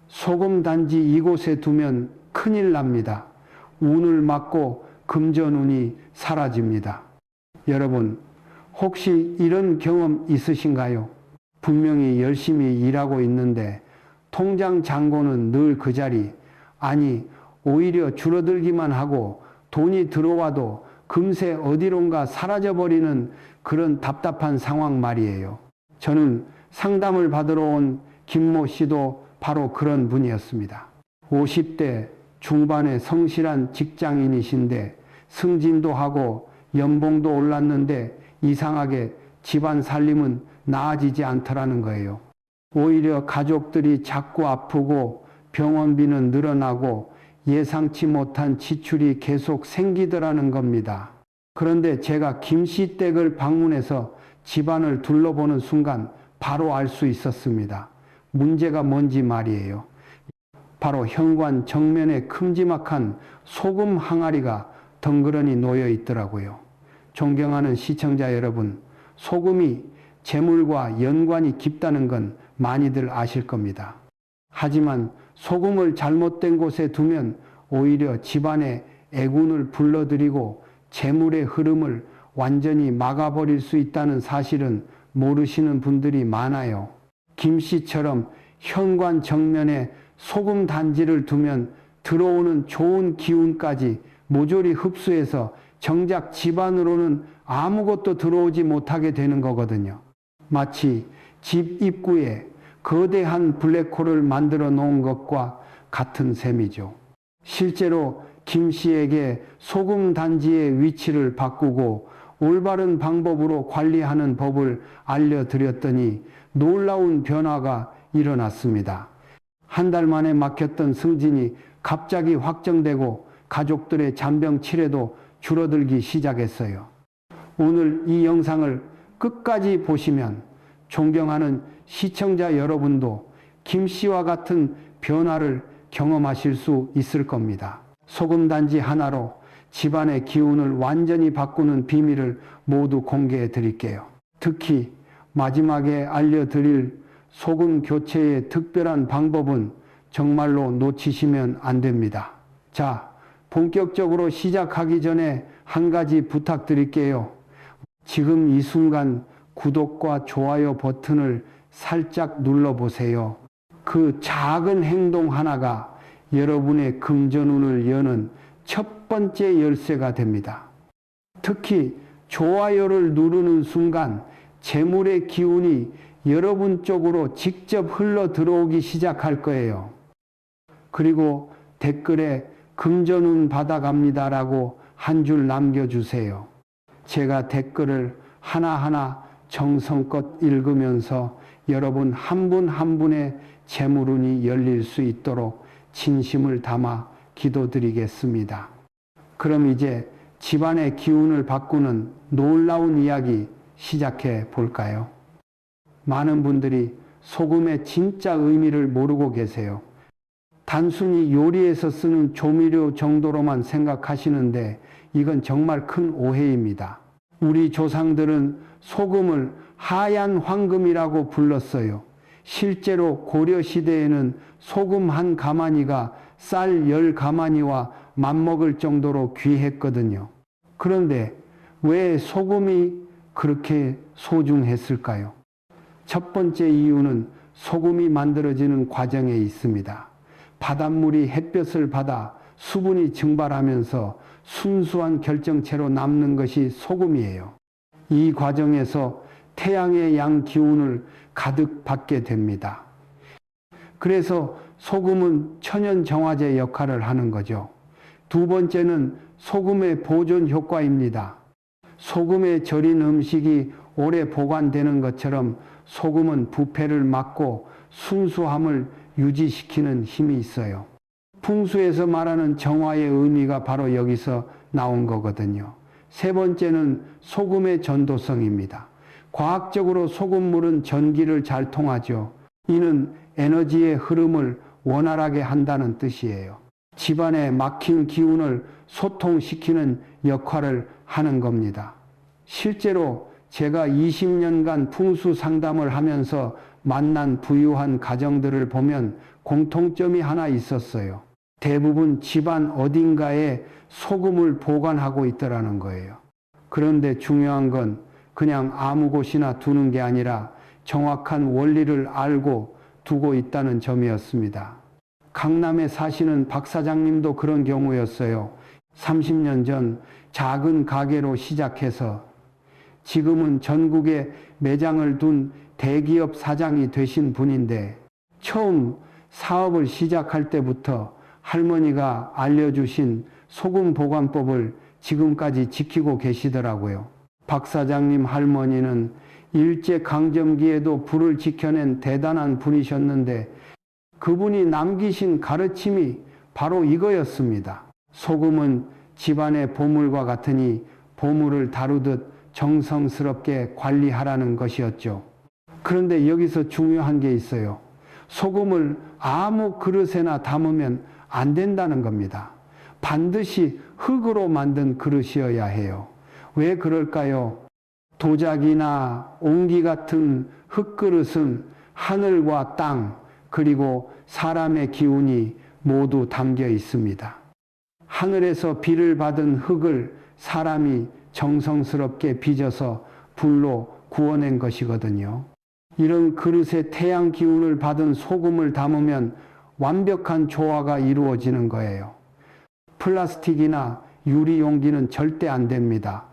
소금단지 이곳에 두면 큰일 납니다. 운을 막고 금전운이 사라집니다. 여러분, 혹시 이런 경험 있으신가요? 분명히 열심히 일하고 있는데 통장 잔고는 늘 그 자리, 아니 오히려 줄어들기만 하고 돈이 들어와도 금세 어디론가 사라져버리는 그런 답답한 상황 말이에요. 저는 상담을 받으러 온 김모 씨도 바로 그런 분이었습니다. 50대 중반의 성실한 직장인이신데 승진도 하고 연봉도 올랐는데 이상하게 집안 살림은 나아지지 않더라는 거예요. 오히려 가족들이 자꾸 아프고 병원비는 늘어나고 예상치 못한 지출이 계속 생기더라는 겁니다. 그런데 제가 김씨 댁을 방문해서 집안을 둘러보는 순간 바로 알 수 있었습니다. 문제가 뭔지 말이에요. 바로 현관 정면에 큼지막한 소금 항아리가 덩그러니 놓여 있더라고요. 존경하는 시청자 여러분, 소금이 재물과 연관이 깊다는 건 많이들 아실 겁니다. 하지만 소금을 잘못된 곳에 두면 오히려 집안에 애군을 불러들이고 재물의 흐름을 완전히 막아버릴 수 있다는 사실은 모르시는 분들이 많아요. 김씨처럼 현관 정면에 소금 단지를 두면 들어오는 좋은 기운까지 모조리 흡수해서 정작 집안으로는 아무것도 들어오지 못하게 되는 거거든요. 마치 집 입구에 거대한 블랙홀을 만들어 놓은 것과 같은 셈이죠. 실제로 김 씨에게 소금 단지의 위치를 바꾸고 올바른 방법으로 관리하는 법을 알려드렸더니 놀라운 변화가 일어났습니다. 한 달 만에 막혔던 승진이 갑자기 확정되고 가족들의 잔병 치레도 줄어들기 시작했어요. 오늘 이 영상을 끝까지 보시면 존경하는 시청자 여러분도 김 씨와 같은 변화를 경험하실 수 있을 겁니다. 소금단지 하나로 집안의 기운을 완전히 바꾸는 비밀을 모두 공개해 드릴게요. 특히 마지막에 알려드릴 소금 교체의 특별한 방법은 정말로 놓치시면 안 됩니다. 자, 본격적으로 시작하기 전에 한 가지 부탁드릴게요. 지금 이 순간 구독과 좋아요 버튼을 살짝 눌러보세요. 그 작은 행동 하나가 여러분의 금전운을 여는 첫 번째 열쇠가 됩니다. 특히 좋아요를 누르는 순간 재물의 기운이 여러분 쪽으로 직접 흘러 들어오기 시작할 거예요. 그리고 댓글에 금전운 받아갑니다라고 한 줄 남겨주세요. 제가 댓글을 하나하나 정성껏 읽으면서 여러분 한 분 한 분의 재물운이 열릴 수 있도록 진심을 담아 기도드리겠습니다. 그럼 이제 집안의 기운을 바꾸는 놀라운 이야기 시작해 볼까요? 많은 분들이 소금의 진짜 의미를 모르고 계세요. 단순히 요리에서 쓰는 조미료 정도로만 생각하시는데 이건 정말 큰 오해입니다. 우리 조상들은 소금을 하얀 황금이라고 불렀어요. 실제로 고려시대에는 소금 한 가마니가 쌀 10가마니와 맞먹을 정도로 귀했거든요. 그런데 왜 소금이 그렇게 소중했을까요? 첫 번째 이유는 소금이 만들어지는 과정에 있습니다. 바닷물이 햇볕을 받아 수분이 증발하면서 순수한 결정체로 남는 것이 소금이에요. 이 과정에서 태양의 양 기운을 가득 받게 됩니다. 그래서 소금은 천연 정화제 역할을 하는 거죠. 두 번째는 소금의 보존 효과입니다. 소금에 절인 음식이 오래 보관되는 것처럼 소금은 부패를 막고 순수함을 유지시키는 힘이 있어요. 풍수에서 말하는 정화의 의미가 바로 여기서 나온 거거든요. 세 번째는 소금의 전도성입니다. 과학적으로 소금물은 전기를 잘 통하죠. 이는 에너지의 흐름을 원활하게 한다는 뜻이에요. 집안에 막힌 기운을 소통시키는 역할을 하는 겁니다. 실제로 제가 20년간 풍수 상담을 하면서 만난 부유한 가정들을 보면 공통점이 하나 있었어요. 대부분 집안 어딘가에 소금을 보관하고 있더라는 거예요. 그런데 중요한 건 그냥 아무 곳이나 두는 게 아니라 정확한 원리를 알고 두고 있다는 점이었습니다. 강남에 사시는 박 사장님도 그런 경우였어요. 30년 전 작은 가게로 시작해서 지금은 전국에 매장을 둔 대기업 사장이 되신 분인데 처음 사업을 시작할 때부터 할머니가 알려주신 소금 보관법을 지금까지 지키고 계시더라고요. 박 사장님 할머니는 일제강점기에도 불을 지켜낸 대단한 분이셨는데 그분이 남기신 가르침이 바로 이거였습니다. 소금은 집안의 보물과 같으니 보물을 다루듯 정성스럽게 관리하라는 것이었죠. 그런데 여기서 중요한 게 있어요. 소금을 아무 그릇에나 담으면 안 된다는 겁니다. 반드시 흙으로 만든 그릇이어야 해요. 왜 그럴까요? 도자기나 옹기 같은 흙그릇은 하늘과 땅 그리고 사람의 기운이 모두 담겨 있습니다. 하늘에서 비를 받은 흙을 사람이 정성스럽게 빚어서 불로 구워낸 것이거든요. 이런 그릇에 태양 기운을 받은 소금을 담으면 완벽한 조화가 이루어지는 거예요. 플라스틱이나 유리 용기는 절대 안 됩니다.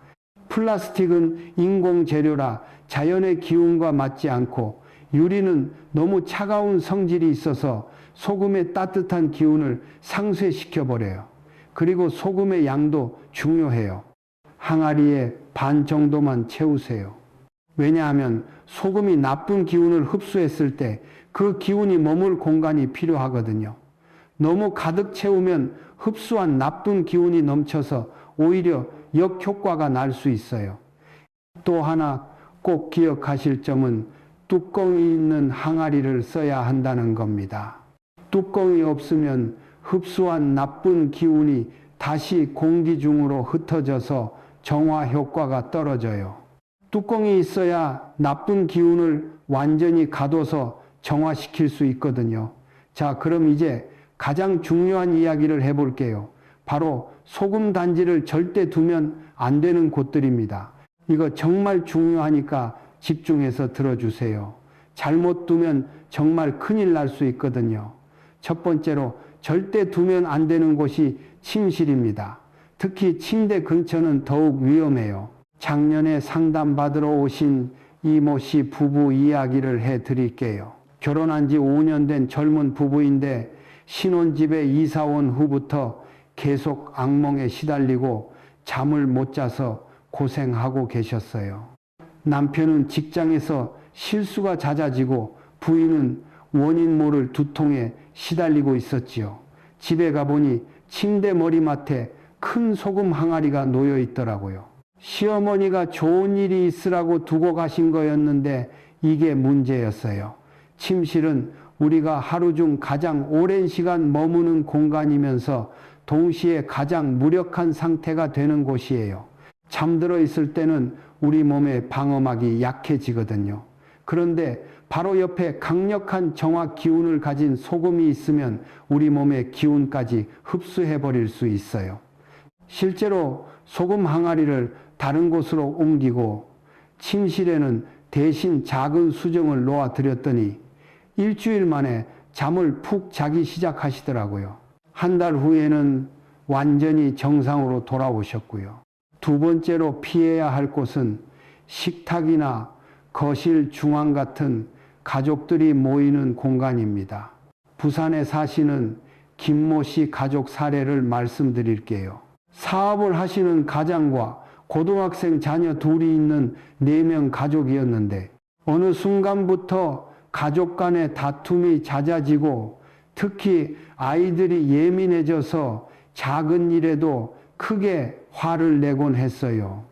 플라스틱은 인공 재료라 자연의 기운과 맞지 않고 유리는 너무 차가운 성질이 있어서 소금의 따뜻한 기운을 상쇄시켜 버려요. 그리고 소금의 양도 중요해요. 항아리에 반 정도만 채우세요. 왜냐하면 소금이 나쁜 기운을 흡수했을 때 그 기운이 머물 공간이 필요하거든요. 너무 가득 채우면 흡수한 나쁜 기운이 넘쳐서 오히려 역효과가 날 수 있어요. 또 하나 꼭 기억하실 점은 뚜껑이 있는 항아리를 써야 한다는 겁니다. 뚜껑이 없으면 흡수한 나쁜 기운이 다시 공기 중으로 흩어져서 정화 효과가 떨어져요. 뚜껑이 있어야 나쁜 기운을 완전히 가둬서 정화시킬 수 있거든요. 자, 그럼 이제 가장 중요한 이야기를 해볼게요. 바로 소금 단지를 절대 두면 안 되는 곳들입니다. 이거 정말 중요하니까 집중해서 들어주세요. 잘못 두면 정말 큰일 날 수 있거든요. 첫 번째로 절대 두면 안 되는 곳이 침실입니다. 특히 침대 근처는 더욱 위험해요. 작년에 상담받으러 오신 이모 씨 부부 이야기를 해드릴게요. 결혼한 지 5년 된 젊은 부부인데 신혼집에 이사 온 후부터 계속 악몽에 시달리고 잠을 못 자서 고생하고 계셨어요. 남편은 직장에서 실수가 잦아지고 부인은 원인 모를 두통에 시달리고 있었지요. 집에 가보니 침대 머리맡에 큰 소금 항아리가 놓여 있더라고요. 시어머니가 좋은 일이 있으라고 두고 가신 거였는데 이게 문제였어요. 침실은 우리가 하루 중 가장 오랜 시간 머무는 공간이면서 동시에 가장 무력한 상태가 되는 곳이에요. 잠들어 있을 때는 우리 몸의 방어막이 약해지거든요. 그런데 바로 옆에 강력한 정화 기운을 가진 소금이 있으면 우리 몸의 기운까지 흡수해버릴 수 있어요. 실제로 소금 항아리를 다른 곳으로 옮기고 침실에는 대신 작은 수정을 놓아드렸더니 일주일 만에 잠을 푹 자기 시작하시더라고요. 한 달 후에는 완전히 정상으로 돌아오셨고요. 두 번째로 피해야 할 곳은 식탁이나 거실 중앙 같은 가족들이 모이는 공간입니다. 부산에 사시는 김모 씨 가족 사례를 말씀드릴게요. 사업을 하시는 가장과 고등학생 자녀 둘이 있는 4명 가족이었는데 어느 순간부터 가족 간의 다툼이 잦아지고 특히 아이들이 예민해져서 작은 일에도 크게 화를 내곤 했어요.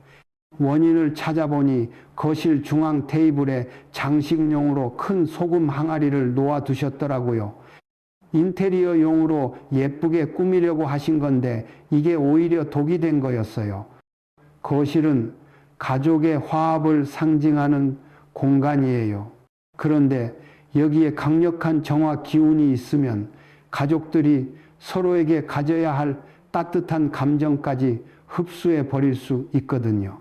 원인을 찾아보니 거실 중앙 테이블에 장식용으로 큰 소금 항아리를 놓아두셨더라고요. 인테리어용으로 예쁘게 꾸미려고 하신 건데 이게 오히려 독이 된 거였어요. 거실은 가족의 화합을 상징하는 공간이에요. 그런데 여기에 강력한 정화 기운이 있으면 가족들이 서로에게 가져야 할 따뜻한 감정까지 흡수해 버릴 수 있거든요.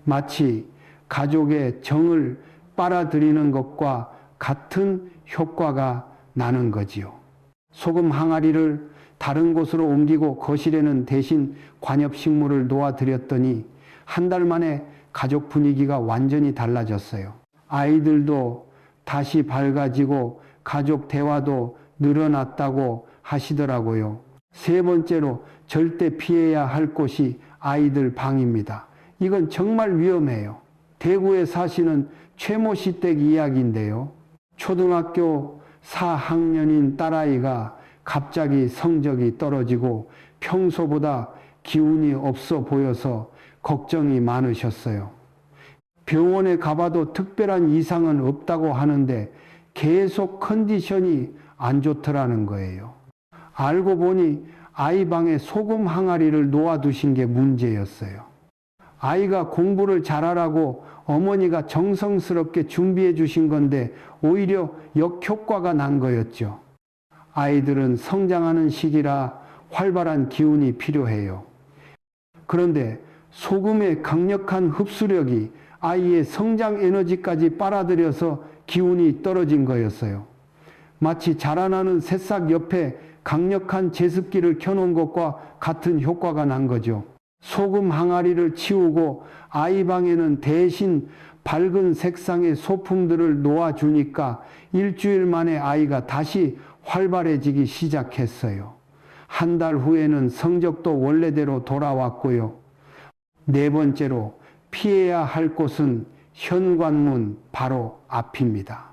마치 가족의 정을 빨아들이는 것과 같은 효과가 나는 거지요. 소금 항아리를 다른 곳으로 옮기고 거실에는 대신 관엽식물을 놓아드렸더니 한 달 만에 가족 분위기가 완전히 달라졌어요. 아이들도 다시 밝아지고 가족 대화도 늘어났다고 하시더라고요. 세 번째로 절대 피해야 할 곳이 아이들 방입니다. 이건 정말 위험해요. 대구에 사시는 최모 씨 댁 이야기인데요. 초등학교 4학년인 딸아이가 갑자기 성적이 떨어지고 평소보다 기운이 없어 보여서 걱정이 많으셨어요. 병원에 가봐도 특별한 이상은 없다고 하는데 계속 컨디션이 안 좋더라는 거예요. 알고 보니 아이 방에 소금 항아리를 놓아두신 게 문제였어요. 아이가 공부를 잘하라고 어머니가 정성스럽게 준비해 주신 건데 오히려 역효과가 난 거였죠. 아이들은 성장하는 시기라 활발한 기운이 필요해요. 그런데 소금의 강력한 흡수력이 아이의 성장 에너지까지 빨아들여서 기운이 떨어진 거였어요. 마치 자라나는 새싹 옆에 강력한 제습기를 켜놓은 것과 같은 효과가 난 거죠. 소금 항아리를 치우고 아이 방에는 대신 밝은 색상의 소품들을 놓아주니까 일주일 만에 아이가 다시 활발해지기 시작했어요. 한 달 후에는 성적도 원래대로 돌아왔고요. 네 번째로 피해야 할 곳은 현관문 바로 앞입니다.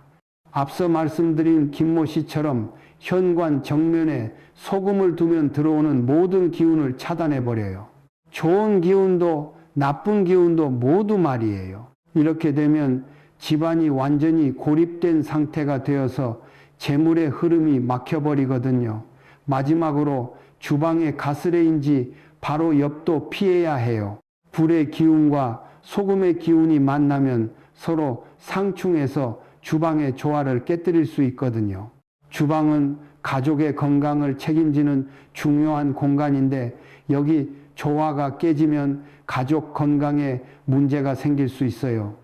앞서 말씀드린 김모 씨처럼 현관 정면에 소금을 두면 들어오는 모든 기운을 차단해버려요. 좋은 기운도 나쁜 기운도 모두 말이에요. 이렇게 되면 집안이 완전히 고립된 상태가 되어서 재물의 흐름이 막혀버리거든요. 마지막으로 주방의 가스레인지 바로 옆도 피해야 해요. 불의 기운과 소금의 기운이 만나면 서로 상충해서 주방의 조화를 깨뜨릴 수 있거든요. 주방은 가족의 건강을 책임지는 중요한 공간인데 여기 조화가 깨지면 가족 건강에 문제가 생길 수 있어요.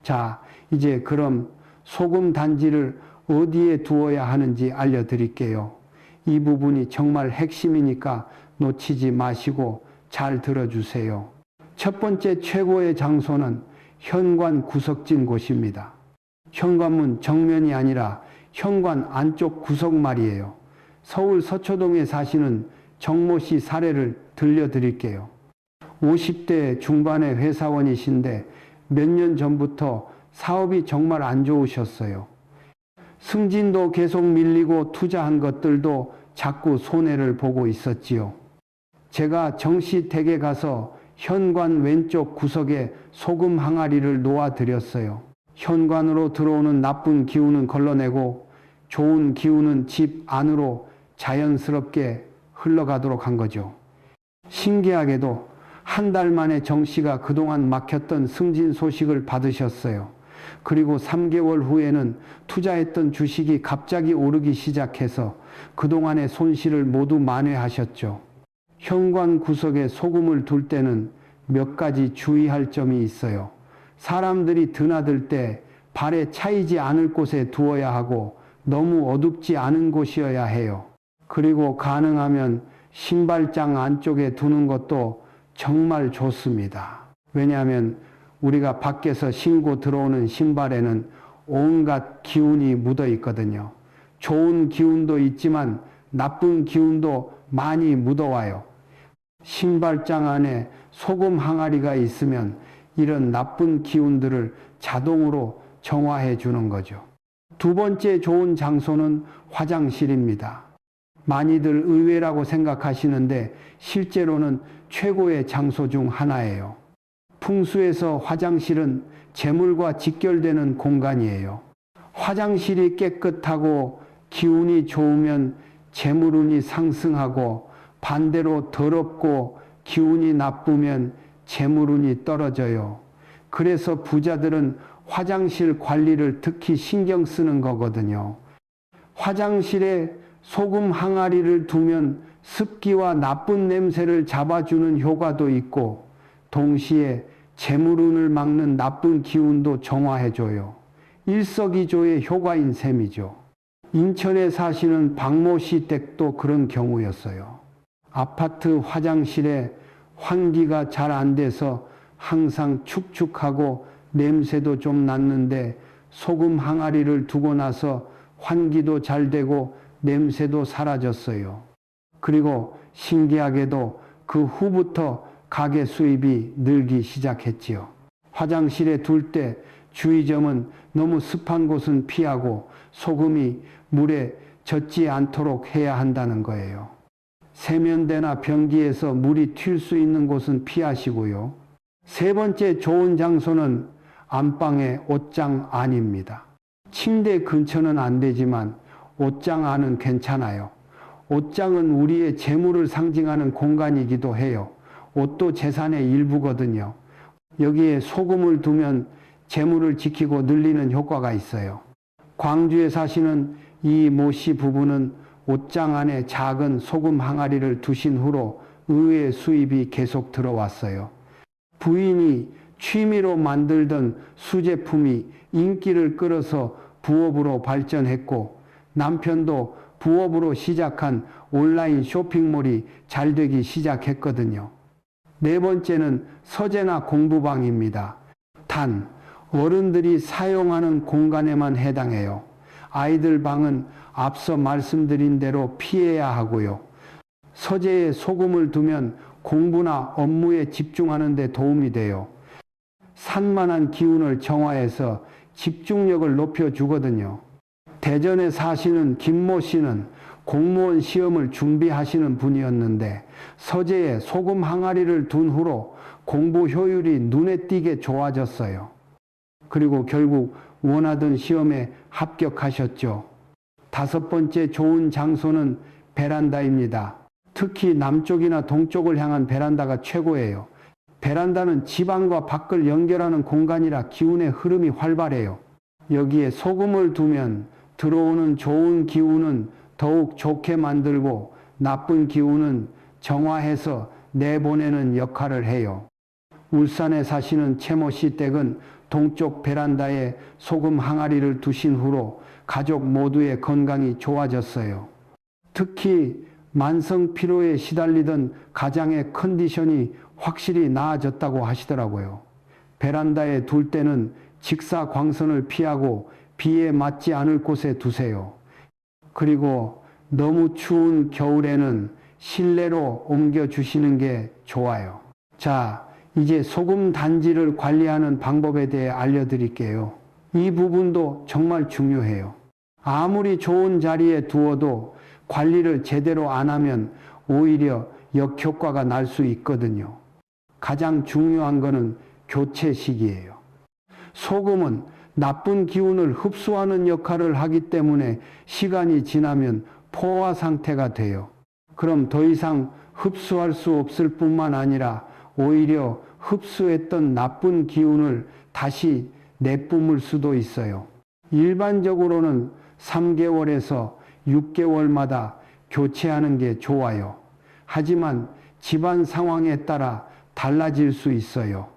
자, 이제 그럼 소금 단지를 어디에 두어야 하는지 알려드릴게요. 이 부분이 정말 핵심이니까 놓치지 마시고 잘 들어주세요. 첫 번째 최고의 장소는 현관 구석진 곳입니다. 현관문 정면이 아니라 현관 안쪽 구석 말이에요. 서울 서초동에 사시는 정모 씨 사례를 들려드릴게요. 50대 중반의 회사원이신데 몇 년 전부터 사업이 정말 안 좋으셨어요. 승진도 계속 밀리고 투자한 것들도 자꾸 손해를 보고 있었지요. 제가 정씨 댁에 가서 현관 왼쪽 구석에 소금 항아리를 놓아드렸어요. 현관으로 들어오는 나쁜 기운은 걸러내고 좋은 기운은 집 안으로 자연스럽게 흘러가도록 한 거죠. 신기하게도 한 달 만에 정씨가 그동안 막혔던 승진 소식을 받으셨어요. 그리고 3개월 후에는 투자했던 주식이 갑자기 오르기 시작해서 그동안의 손실을 모두 만회하셨죠. 현관 구석에 소금을 둘 때는 몇 가지 주의할 점이 있어요. 사람들이 드나들 때 발에 차이지 않을 곳에 두어야 하고 너무 어둡지 않은 곳이어야 해요. 그리고 가능하면 신발장 안쪽에 두는 것도 정말 좋습니다. 왜냐하면 우리가 밖에서 신고 들어오는 신발에는 온갖 기운이 묻어 있거든요. 좋은 기운도 있지만 나쁜 기운도 많이 묻어와요. 신발장 안에 소금 항아리가 있으면 이런 나쁜 기운들을 자동으로 정화해 주는 거죠. 두 번째 좋은 장소는 화장실입니다. 많이들 의외라고 생각하시는데 실제로는 최고의 장소 중 하나예요. 풍수에서 화장실은 재물과 직결되는 공간이에요. 화장실이 깨끗하고 기운이 좋으면 재물운이 상승하고 반대로 더럽고 기운이 나쁘면 재물운이 떨어져요. 그래서 부자들은 화장실 관리를 특히 신경 쓰는 거거든요. 화장실에 소금 항아리를 두면 습기와 나쁜 냄새를 잡아주는 효과도 있고 동시에 재물운을 막는 나쁜 기운도 정화해줘요. 일석이조의 효과인 셈이죠. 인천에 사시는 박모 씨 댁도 그런 경우였어요. 아파트 화장실에 환기가 잘 안 돼서 항상 축축하고 냄새도 좀 났는데 소금 항아리를 두고 나서 환기도 잘 되고 냄새도 사라졌어요. 그리고 신기하게도 그 후부터 가게 수입이 늘기 시작했지요. 화장실에 둘 때 주의점은 너무 습한 곳은 피하고 소금이 물에 젖지 않도록 해야 한다는 거예요. 세면대나 변기에서 물이 튈 수 있는 곳은 피하시고요. 세 번째 좋은 장소는 안방의 옷장 안입니다. 침대 근처는 안 되지만 옷장 안은 괜찮아요. 옷장은 우리의 재물을 상징하는 공간이기도 해요. 옷도 재산의 일부거든요. 여기에 소금을 두면 재물을 지키고 늘리는 효과가 있어요. 광주에 사시는 이 모 씨 부부는 옷장 안에 작은 소금 항아리를 두신 후로 의외의 수입이 계속 들어왔어요. 부인이 취미로 만들던 수제품이 인기를 끌어서 부업으로 발전했고 남편도 부업으로 시작한 온라인 쇼핑몰이 잘 되기 시작했거든요. 네 번째는 서재나 공부방입니다. 단, 어른들이 사용하는 공간에만 해당해요. 아이들 방은 앞서 말씀드린 대로 피해야 하고요. 서재에 소금을 두면 공부나 업무에 집중하는 데 도움이 돼요. 산만한 기운을 정화해서 집중력을 높여주거든요. 대전에 사시는 김모 씨는 공무원 시험을 준비하시는 분이었는데 서재에 소금 항아리를 둔 후로 공부 효율이 눈에 띄게 좋아졌어요. 그리고 결국 원하던 시험에 합격하셨죠. 다섯 번째 좋은 장소는 베란다입니다. 특히 남쪽이나 동쪽을 향한 베란다가 최고예요. 베란다는 집 안과 밖을 연결하는 공간이라 기운의 흐름이 활발해요. 여기에 소금을 두면 들어오는 좋은 기운은 더욱 좋게 만들고 나쁜 기운은 정화해서 내보내는 역할을 해요. 울산에 사시는 최모 씨 댁은 동쪽 베란다에 소금 항아리를 두신 후로 가족 모두의 건강이 좋아졌어요. 특히 만성 피로에 시달리던 가장의 컨디션이 확실히 나아졌다고 하시더라고요. 베란다에 둘 때는 직사광선을 피하고 비에 맞지 않을 곳에 두세요. 그리고 너무 추운 겨울에는 실내로 옮겨주시는 게 좋아요. 자, 이제 소금 단지를 관리하는 방법에 대해 알려드릴게요. 이 부분도 정말 중요해요. 아무리 좋은 자리에 두어도 관리를 제대로 안 하면 오히려 역효과가 날 수 있거든요. 가장 중요한 거는 교체식이에요. 소금은 나쁜 기운을 흡수하는 역할을 하기 때문에 시간이 지나면 포화 상태가 돼요. 그럼 더 이상 흡수할 수 없을 뿐만 아니라 오히려 흡수했던 나쁜 기운을 다시 내뿜을 수도 있어요. 일반적으로는 3개월에서 6개월마다 교체하는 게 좋아요. 하지만 집안 상황에 따라 달라질 수 있어요.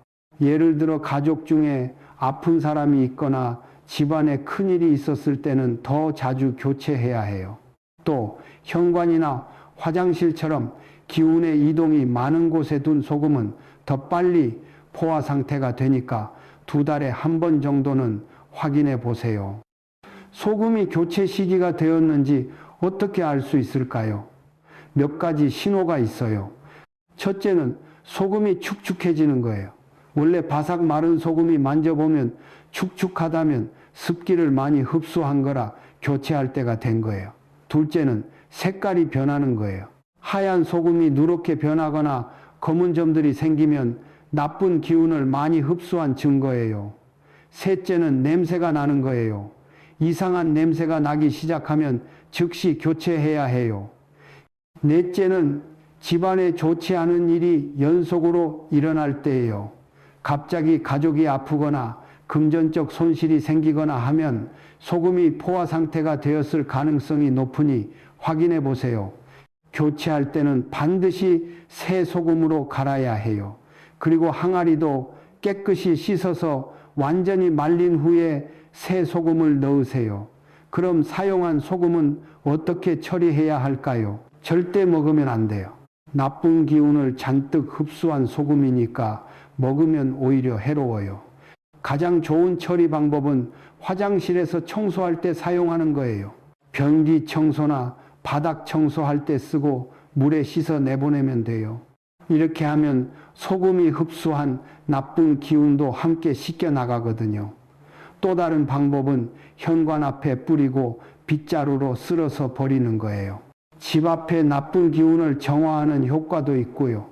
예를 들어 가족 중에 아픈 사람이 있거나 집안에 큰일이 있었을 때는 더 자주 교체해야 해요. 또 현관이나 화장실처럼 기운의 이동이 많은 곳에 둔 소금은 더 빨리 포화 상태가 되니까 2달에 한 번 정도는 확인해 보세요. 소금이 교체 시기가 되었는지 어떻게 알 수 있을까요? 몇 가지 신호가 있어요. 첫째는 소금이 축축해지는 거예요. 원래 바삭 마른 소금이 만져보면 축축하다면 습기를 많이 흡수한 거라 교체할 때가 된 거예요. 둘째는 색깔이 변하는 거예요. 하얀 소금이 누렇게 변하거나 검은 점들이 생기면 나쁜 기운을 많이 흡수한 증거예요. 셋째는 냄새가 나는 거예요. 이상한 냄새가 나기 시작하면 즉시 교체해야 해요. 넷째는 집안에 좋지 않은 일이 연속으로 일어날 때예요. 갑자기 가족이 아프거나 금전적 손실이 생기거나 하면 소금이 포화 상태가 되었을 가능성이 높으니 확인해 보세요. 교체할 때는 반드시 새 소금으로 갈아야 해요. 그리고 항아리도 깨끗이 씻어서 완전히 말린 후에 새 소금을 넣으세요. 그럼 사용한 소금은 어떻게 처리해야 할까요? 절대 먹으면 안 돼요. 나쁜 기운을 잔뜩 흡수한 소금이니까 먹으면 오히려 해로워요. 가장 좋은 처리 방법은 화장실에서 청소할 때 사용하는 거예요. 변기 청소나 바닥 청소할 때 쓰고 물에 씻어 내보내면 돼요. 이렇게 하면 소금이 흡수한 나쁜 기운도 함께 씻겨 나가거든요. 또 다른 방법은 현관 앞에 뿌리고 빗자루로 쓸어서 버리는 거예요. 집 앞에 나쁜 기운을 정화하는 효과도 있고요.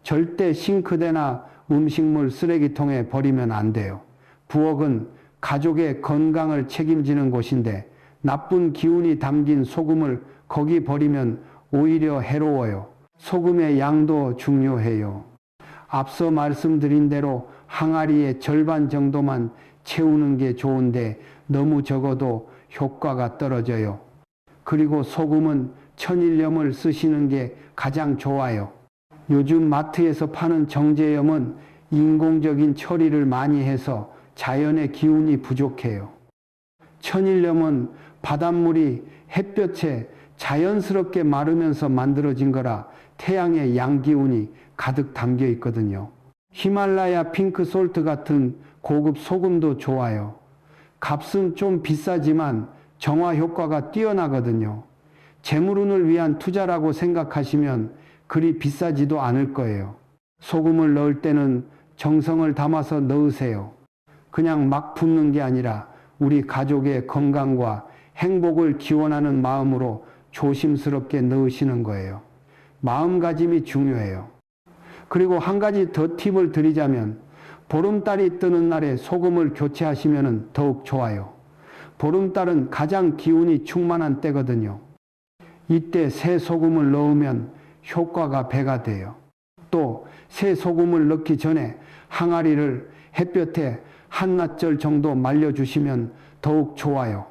절대 싱크대나 음식물 쓰레기통에 버리면 안 돼요. 부엌은 가족의 건강을 책임지는 곳인데 나쁜 기운이 담긴 소금을 거기 버리면 오히려 해로워요. 소금의 양도 중요해요. 앞서 말씀드린 대로 항아리의 절반 정도만 채우는 게 좋은데 너무 적어도 효과가 떨어져요. 그리고 소금은 천일염을 쓰시는 게 가장 좋아요. 요즘 마트에서 파는 정제염은 인공적인 처리를 많이 해서 자연의 기운이 부족해요. 천일염은 바닷물이 햇볕에 자연스럽게 마르면서 만들어진 거라 태양의 양기운이 가득 담겨 있거든요. 히말라야 핑크솔트 같은 고급 소금도 좋아요. 값은 좀 비싸지만 정화 효과가 뛰어나거든요. 재물운을 위한 투자라고 생각하시면 그리 비싸지도 않을 거예요. 소금을 넣을 때는 정성을 담아서 넣으세요. 그냥 막 붓는 게 아니라 우리 가족의 건강과 행복을 기원하는 마음으로 조심스럽게 넣으시는 거예요. 마음가짐이 중요해요. 그리고 한 가지 더 팁을 드리자면 보름달이 뜨는 날에 소금을 교체하시면 더욱 좋아요. 보름달은 가장 기운이 충만한 때거든요. 이때 새 소금을 넣으면 효과가 배가 돼요. 또 새 소금을 넣기 전에 항아리를 햇볕에 한낮절 정도 말려주시면 더욱 좋아요.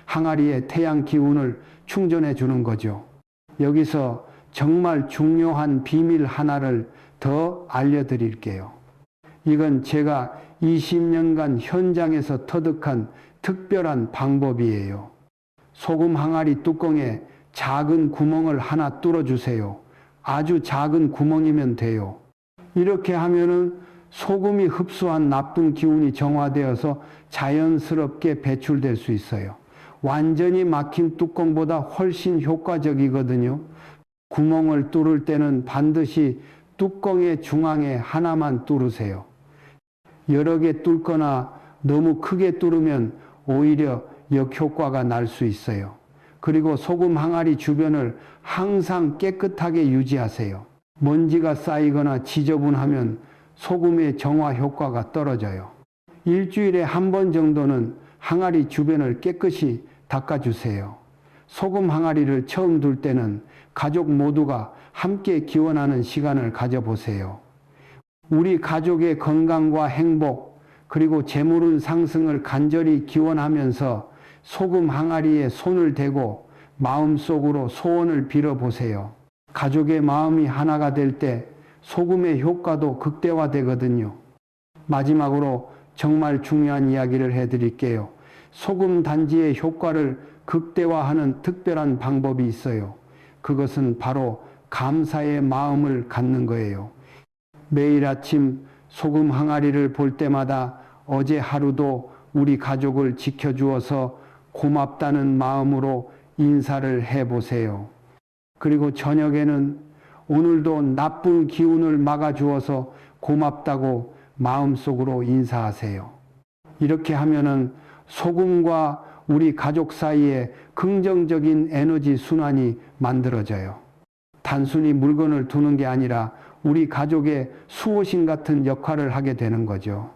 항아리에 태양 기운을 충전해 주는 거죠. 여기서 정말 중요한 비밀 하나를 더 알려드릴게요. 이건 제가 20년간 현장에서 터득한 특별한 방법이에요. 소금 항아리 뚜껑에 작은 구멍을 하나 뚫어주세요. 아주 작은 구멍이면 돼요. 이렇게 하면은 소금이 흡수한 나쁜 기운이 정화되어서 자연스럽게 배출될 수 있어요. 완전히 막힌 뚜껑보다 훨씬 효과적이거든요. 구멍을 뚫을 때는 반드시 뚜껑의 중앙에 하나만 뚫으세요. 여러 개 뚫거나 너무 크게 뚫으면 오히려 역효과가 날 수 있어요. 그리고 소금 항아리 주변을 항상 깨끗하게 유지하세요. 먼지가 쌓이거나 지저분하면 소금의 정화 효과가 떨어져요. 일주일에 한 번 정도는 항아리 주변을 깨끗이 닦아주세요. 소금 항아리를 처음 둘 때는 가족 모두가 함께 기원하는 시간을 가져보세요. 우리 가족의 건강과 행복 그리고 재물운 상승을 간절히 기원하면서 소금 항아리에 손을 대고 마음속으로 소원을 빌어보세요. 가족의 마음이 하나가 될 때 소금의 효과도 극대화되거든요. 마지막으로 정말 중요한 이야기를 해드릴게요. 소금 단지의 효과를 극대화하는 특별한 방법이 있어요. 그것은 바로 감사의 마음을 갖는 거예요. 매일 아침 소금 항아리를 볼 때마다 어제 하루도 우리 가족을 지켜주어서 고맙다는 마음으로 인사를 해보세요. 그리고 저녁에는 오늘도 나쁜 기운을 막아주어서 고맙다고 마음속으로 인사하세요. 이렇게 하면은 소금과 우리 가족 사이에 긍정적인 에너지 순환이 만들어져요. 단순히 물건을 두는 게 아니라 우리 가족의 수호신 같은 역할을 하게 되는 거죠.